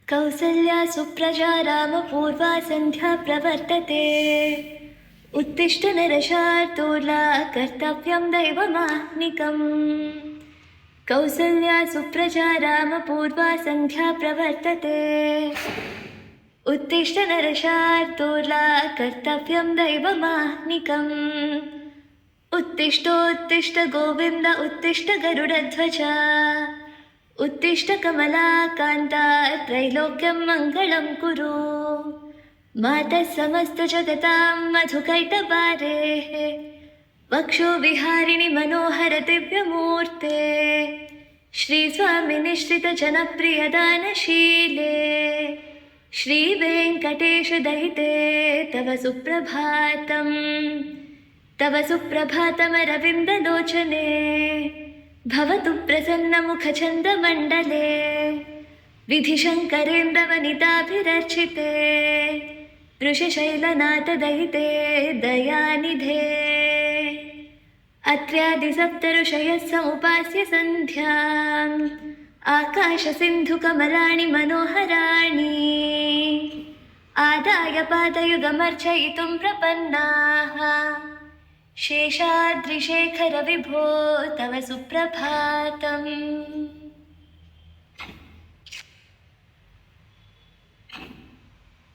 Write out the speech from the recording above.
कौसल्या सुप्रजा रामपूर्वा सन्ध्या प्रवर्तते। उत्तिष्ठ नरशार्दूला कर्तव्यं दैवमाह्निकम्। कौसल्या सुप्रजा रामपूर्वा सन्ध्या प्रवर्तते। उत्तिष्ठ नरशार्दूला कर्तव्यं दैवमाह्निकम्। उत्तिष्ठोत्तिष्ठ गोविन्द उत्तिष्ठ गरुडध्वजा। उत्तिष्ठ कमलाकान्ता त्रैलोक्यं मङ्गलं कुरु। मातः समस्तजगतां मधुकैटभारेः वक्षोविहारिणि मनोहर दिव्यमूर्ते। श्रीस्वामिनिश्रितजनप्रियदानशीले श्रीवेङ्कटेश दयिते तव सुप्रभातम्। तव सुप्रभातमरविन्दलोचने भवतु प्रसन्नमुखचन्दमण्डले। विधिशङ्करेन्द्रवनिताभिरर्चिते वृषशैलनाथदयिते दयानिधे। अत्र्यादिसप्तऋषयः समुपास्य सन्ध्याम् आकाशसिन्धुकमलानि मनोहराणि। आदाय पादयुगमर्चयितुं प्रपन्नाः शेषाद्रिशेखर विभो तव सुप्रभातम्।